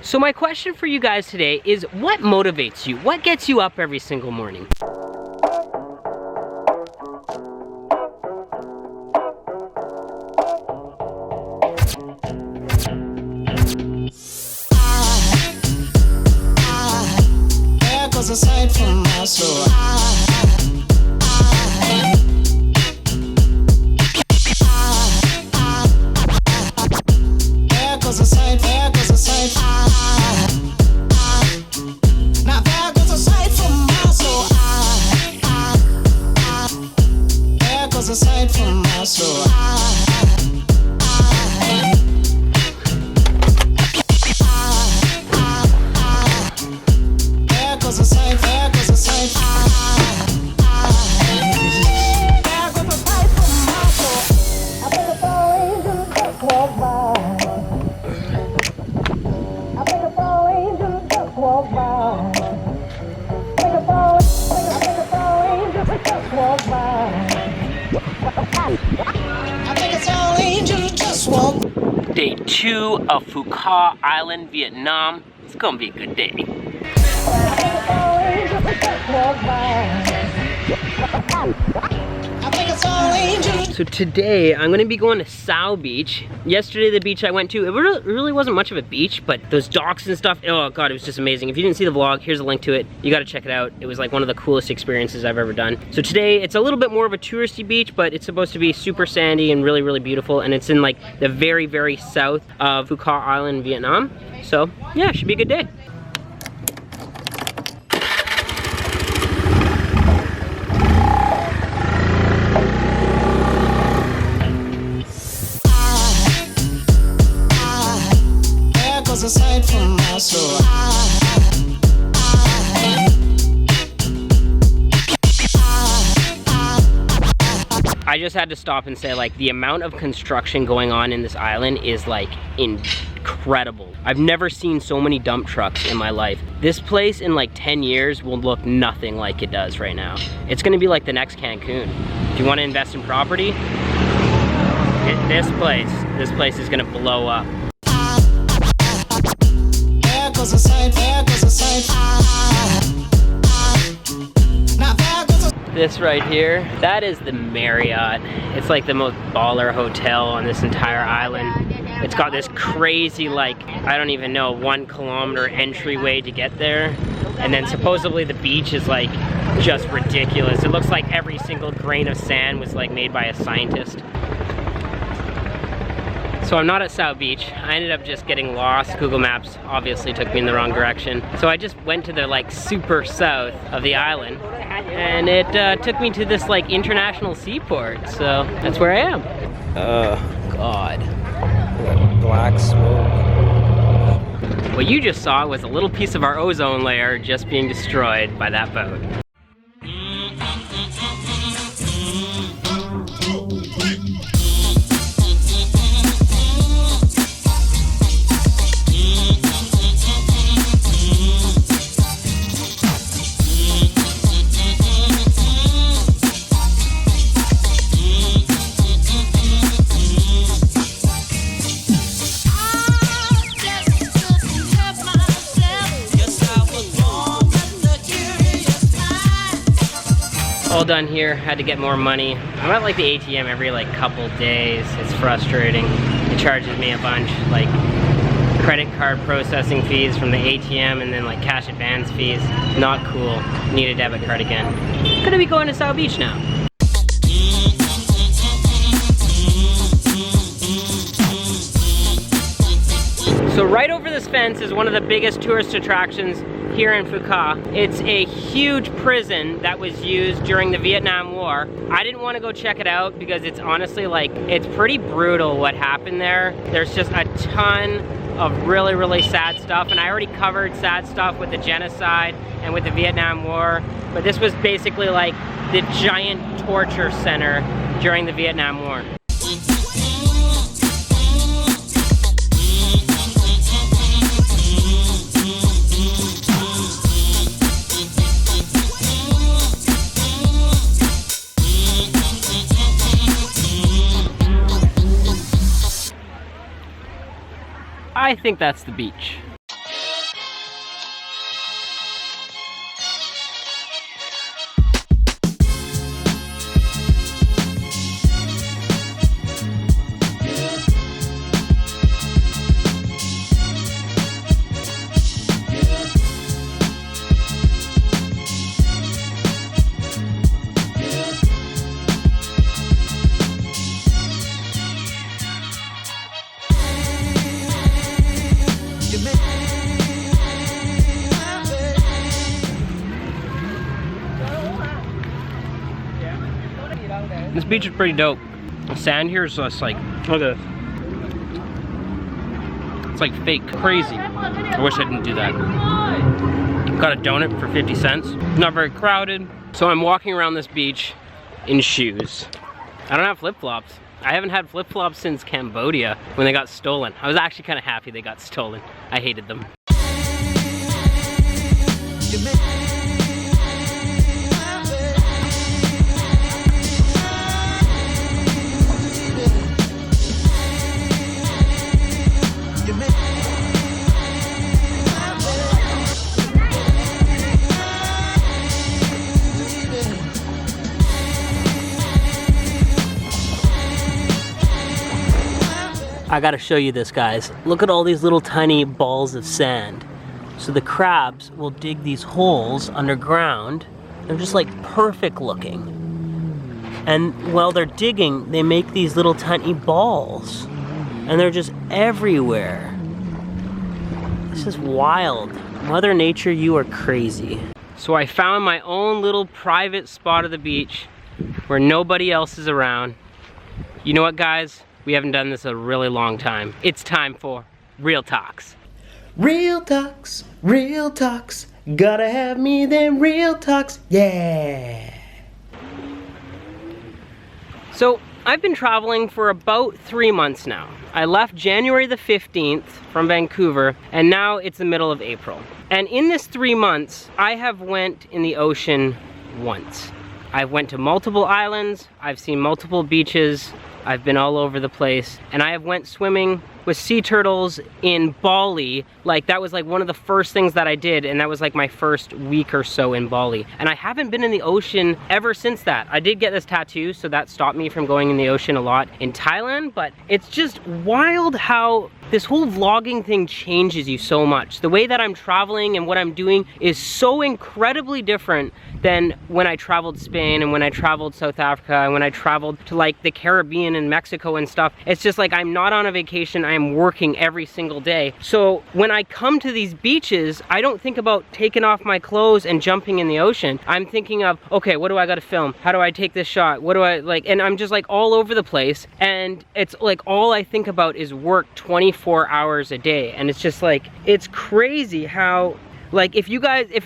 So my question for you guys today is, what motivates you? What gets you up every single morning? There goes a sight from my soul. There goes a sight, there goes a sight. Now there goes a sight from my soul. There goes a sight from my soul. There goes a sight, there goes a sight. There goes a sight from my soul. I think it's all angels just walk by. I think it's all angels just walk by. I think it's all angels just walk by. I think it's all angels just walk by. Day 2 of Phu Quoc Island, Vietnam. It's gonna be a good day. So today I'm gonna be going to Sao Beach. Yesterday the beach I went to, it really wasn't much of a beach, but those docks and stuff, oh god, it was just amazing. If you didn't see the vlog, here's a link to it. You gotta check it out. It was like one of the coolest experiences I've ever done. So today it's a little bit more of a touristy beach, but it's supposed to be super sandy and really beautiful, and it's in like the very south of Phu Quoc Island, Vietnam. So yeah, should be a good day. A sight from my soul. I just had to stop and say, like, the amount of construction going on in this island is like incredible. I've never seen so many dump trucks in my life. This place in like 10 years will look nothing like it does right now. It's gonna be like the next Cancun. If you want to invest in property, this place is gonna blow up. A sight, there goes a sight. This right here, that is the Marriott. It's like the most baller hotel on this entire island. It's got this crazy, like, I don't even know, 1 kilometer entryway to get there. And then supposedly the beach is like just ridiculous. It looks like every single grain of sand was like made by a scientist. So I'm not at Sao Beach. I ended up just getting lost. Google Maps obviously took me in the wrong direction. So I just went to the like super south of the island, and it took me to this like international seaport. So that's where I am. Oh God. Black smoke. What you just saw was a little piece of our ozone layer just being destroyed by that boat. All done here, had to get more money. I'm at like the ATM every like couple days. It's frustrating. It charges me a bunch, like credit card processing fees from the ATM and then like cash advance fees. Not cool. Need a debit card again. Gonna be going to Sao Beach now. So right over this fence is one of the biggest tourist attractions here in Phu Quoc. It's a huge prison that was used during the Vietnam War. I didn't want to go check it out because it's honestly like, it's pretty brutal what happened there. There's just a ton of really sad stuff, and I already covered sad stuff with the genocide and with the Vietnam War, but this was basically like the giant torture center during the Vietnam War. I think that's the beach. This beach is pretty dope. The sand here is just like, look at this. It's like fake, crazy. I wish I didn't do that. Got a donut for 50 cents. Not very crowded. So I'm walking around this beach in shoes. I don't have flip-flops. I haven't had flip-flops since Cambodia when they got stolen. I was actually kind of happy they got stolen. I hated them. I gotta show you this, guys. Look at all these little tiny balls of sand. So the crabs will dig these holes underground. They're just like perfect looking. And while they're digging, they make these little tiny balls. And they're just everywhere. This is wild. Mother Nature, you are crazy. So I found my own little private spot of the beach where nobody else is around. You know what, guys? We haven't done this a really long time. It's time for Real Talks. Real talks, gotta have me them real talks, yeah. So I've been traveling for about 3 months now. I left January the 15th from Vancouver, and now it's the middle of April. And in this 3 months, I have went in the ocean once. I've went to multiple islands, I've seen multiple beaches, I've been all over the place, and I have went swimming with sea turtles in Bali. Like, that was like one of the first things that I did, and that was like my first week or so in Bali. And I haven't been in the ocean ever since that. I did get this tattoo, so that stopped me from going in the ocean a lot in Thailand, but it's just wild how this whole vlogging thing changes you so much. The way that I'm traveling and what I'm doing is so incredibly different than when I traveled Spain and when I traveled South Africa and when I traveled to like the Caribbean and Mexico and stuff. It's just like I'm not on a vacation, I'm working every single day. So when I come to these beaches, I don't think about taking off my clothes and jumping in the ocean. I'm thinking of, okay, what do I gotta film? How do I take this shot? What do I like? And I'm just like all over the place. And it's like all I think about is work 24 hours a day. And it's just like, it's crazy how, like, if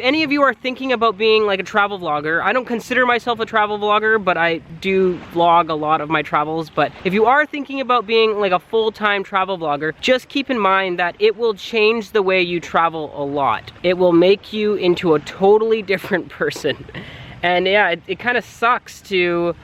any of you are thinking about being like a travel vlogger, I don't consider myself a travel vlogger, but I do vlog a lot of my travels. But if you are thinking about being like a full-time travel vlogger, just keep in mind that it will change the way you travel a lot. It will make you into a totally different person. And yeah, it kind of sucks to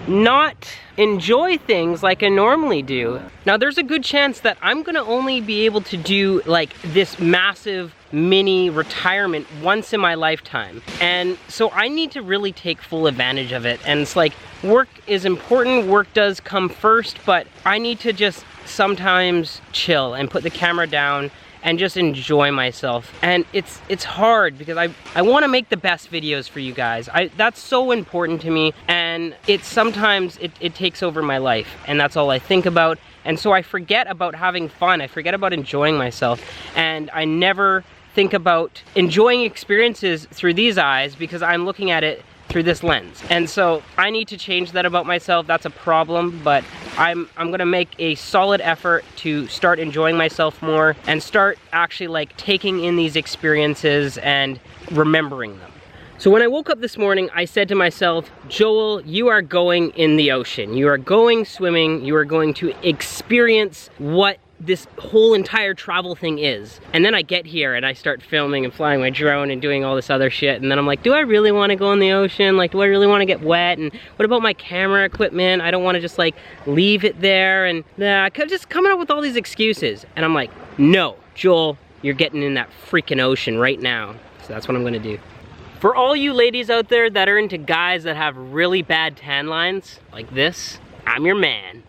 not enjoy things like I normally do. Now there's a good chance that I'm gonna only be able to do like this massive mini retirement once in my lifetime. And so I need to really take full advantage of it. And it's like, work is important, work does come first, but I need to just sometimes chill and put the camera down and just enjoy myself. And it's hard because I want to make the best videos for you guys. That's so important to me, and sometimes it takes over my life, and that's all I think about. And so I forget about having fun, I forget about enjoying myself, and I never think about enjoying experiences through these eyes because I'm looking at it through this lens. And so I need to change that about myself. That's a problem, but I'm gonna make a solid effort to start enjoying myself more and start actually like taking in these experiences and remembering them. So when I woke up this morning, I said to myself, Joel, you are going in the ocean. You are going swimming. You are going to experience what this whole entire travel thing is. And then I get here and I start filming and flying my drone and doing all this other shit. And then I'm like, do I really want to go in the ocean? Like, do I really want to get wet? And what about my camera equipment? I don't want to just like leave it there. And just coming up with all these excuses. And I'm like, no, Joel, you're getting in that freaking ocean right now. So that's what I'm gonna do. For all you ladies out there that are into guys that have really bad tan lines, like this, I'm your man.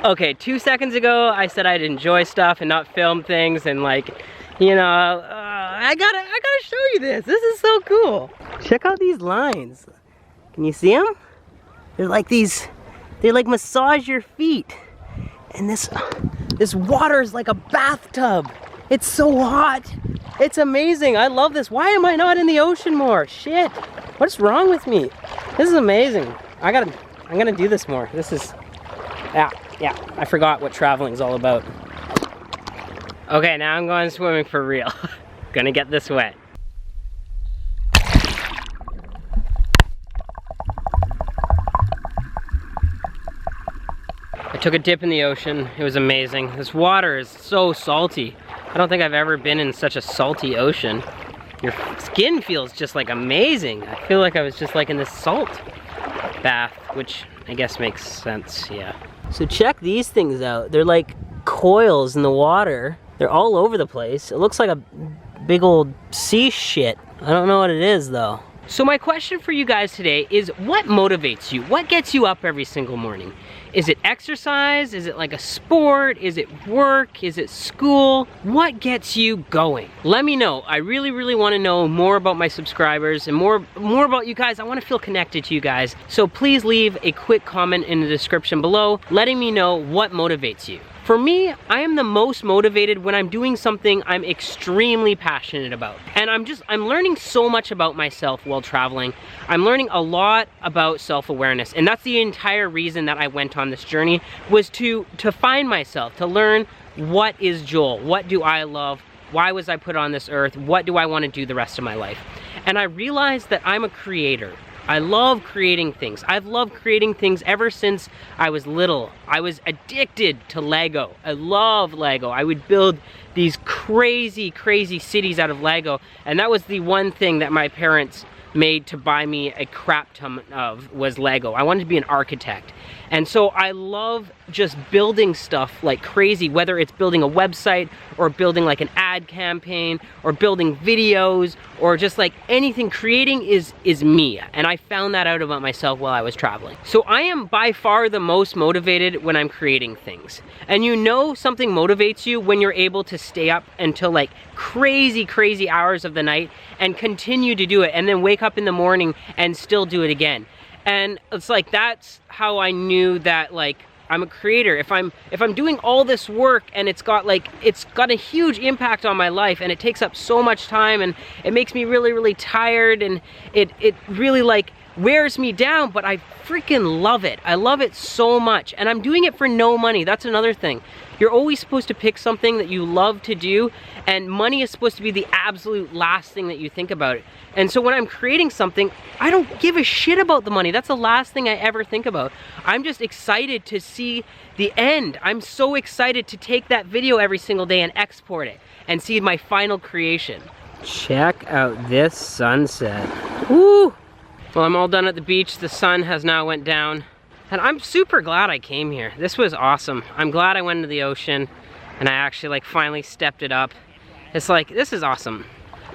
Okay, 2 seconds ago, I said I'd enjoy stuff and not film things, and like, you know, I gotta show you this. This is so cool. Check out these lines. Can you see them? They're like these, they like massage your feet. And this water is like a bathtub. It's so hot. It's amazing. I love this. Why am I not in the ocean more? Shit. What's wrong with me? This is amazing. I'm gonna do this more. This is, yeah, I forgot what traveling's all about. Okay, now I'm going swimming for real. Gonna get this wet. I took a dip in the ocean. It was amazing. This water is so salty. I don't think I've ever been in such a salty ocean. Your skin feels just like amazing. I feel like I was just like in this salt bath, which I guess makes sense, yeah. So check these things out. They're like coils in the water. They're all over the place. It looks like a big old sea shit. I don't know what it is though. So my question for you guys today is, what motivates you? What gets you up every single morning? Is it exercise? Is it like a sport? Is it work? Is it school? What gets you going? Let me know. I really, really want to know more about my subscribers and more about you guys. I want to feel connected to you guys. So please leave a quick comment in the description below, letting me know what motivates you. For me, I am the most motivated when I'm doing something I'm extremely passionate about. And I'm learning so much about myself while traveling. I'm learning a lot about self-awareness. And that's the entire reason that I went on this journey, was to find myself, to learn what is Joel, what do I love, why was I put on this earth, what do I want to do the rest of my life. And I realized that I'm a creator. I love creating things. I've loved creating things ever since I was little. I was addicted to Lego. I love Lego. I would build these crazy, crazy cities out of Lego. And that was the one thing that my parents made to buy me a crap ton of, was Lego. I wanted to be an architect. And so I love just building stuff like crazy, whether it's building a website or building like an ad campaign or building videos or just like anything. Creating is me. And I found that out about myself while I was traveling. So I am by far the most motivated when I'm creating things. And you know something motivates you when you're able to stay up until like crazy, crazy hours of the night and continue to do it, and then wake up in the morning and still do it again. And it's like, that's how I knew that like I'm a creator. If I'm doing all this work and it's got a huge impact on my life and it takes up so much time and it makes me really, really tired and it really like wears me down, but I freaking love it. I love it so much, and I'm doing it for no money. That's another thing. You're always supposed to pick something that you love to do, and money is supposed to be the absolute last thing that you think about it. And so when I'm creating something, I don't give a shit about the money. That's the last thing I ever think about. I'm just excited to see the end. I'm so excited to take that video every single day and export it and see my final creation. Check out this sunset. Woo! Well, I'm all done at the beach. The sun has now went down, and I'm super glad I came here. This was awesome. I'm glad I went into the ocean and I actually like finally stepped it up. It's like, this is awesome.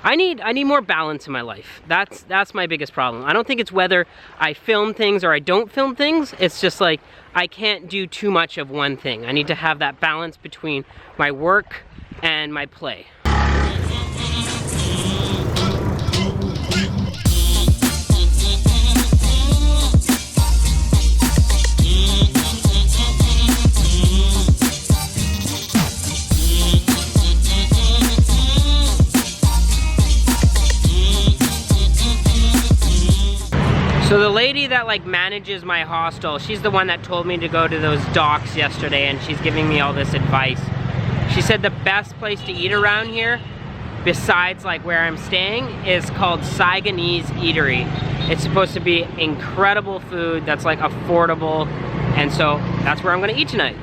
I need more balance in my life. That's my biggest problem. I don't think it's whether I film things or I don't film things. It's just like, I can't do too much of one thing. I need to have that balance between my work and my play. So the lady that like manages my hostel, she's the one that told me to go to those docks yesterday, and she's giving me all this advice. She said the best place to eat around here, besides like where I'm staying, is called Saigonese Eatery. It's supposed to be incredible food that's like affordable, and so that's where I'm gonna eat tonight.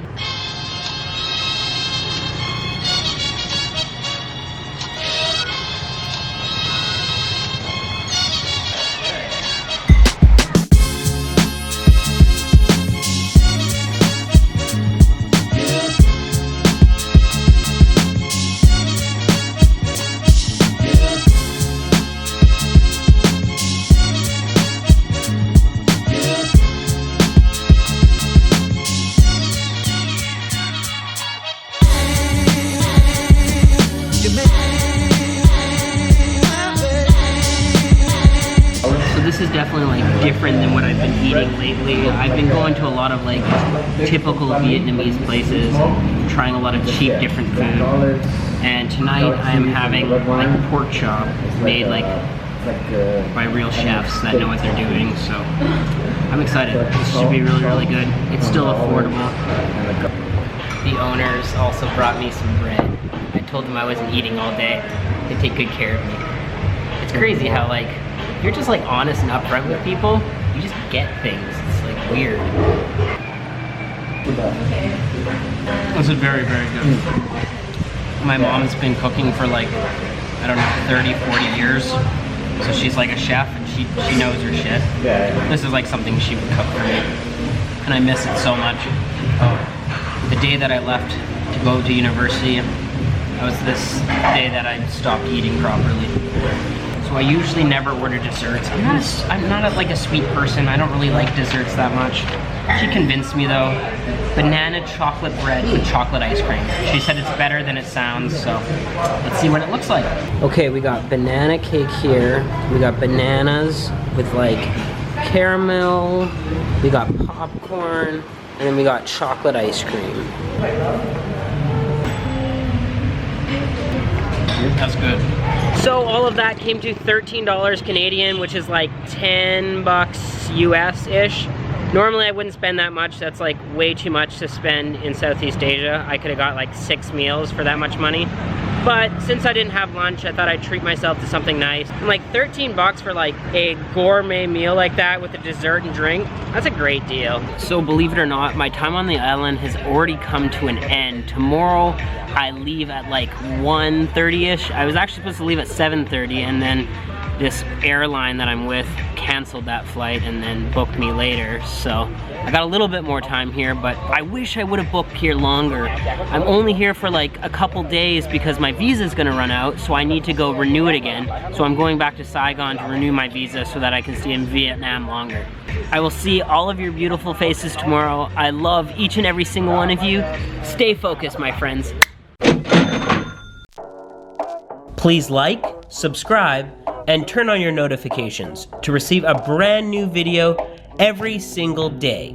This is definitely like different than what I I've been eating lately. I've been going to a lot of like typical Vietnamese places, trying a lot of cheap different food. And tonight I am having like pork chop made like by real chefs that know what they're doing. So I'm excited. This should be really, really good. It's still affordable. The owners also brought me some bread. I told them I wasn't eating all day. They take good care of me. It's crazy how like, you're just like honest and upfront with people, you just get things. It's like weird. This is very, very good. My mom's been cooking for like, I don't know, 30, 40 years. So she's like a chef and she knows her shit. This is like something she would cook for me. And I miss it so much. The day that I left to go to university, that was this day that I stopped eating properly. So I usually never order desserts. I'm not like a sweet person. I don't really like desserts that much. She convinced me though. Banana chocolate bread with chocolate ice cream. She said it's better than it sounds, so let's see what it looks like. Okay, we got banana cake here. We got bananas with like caramel. We got popcorn, and then we got chocolate ice cream. That's good. So all of that came to $13 Canadian, which is like 10 bucks US-ish. Normally I wouldn't spend that much. That's like way too much to spend in Southeast Asia. I could have got like 6 meals for that much money. But since I didn't have lunch, I thought I'd treat myself to something nice. And like 13 bucks for like a gourmet meal like that with a dessert and drink, that's a great deal. So believe it or not, my time on the island has already come to an end. Tomorrow, I leave at like 1:30ish. I was actually supposed to leave at 7:30, and then this airline that I'm with canceled that flight and then booked me later. So I got a little bit more time here, but I wish I would have booked here longer. I'm only here for like a couple days because my visa's gonna run out, so I need to go renew it again. So I'm going back to Saigon to renew my visa so that I can stay in Vietnam longer. I will see all of your beautiful faces tomorrow. I love each and every single one of you. Stay focused, my friends. Please like, subscribe, and turn on your notifications to receive a brand new video every single day.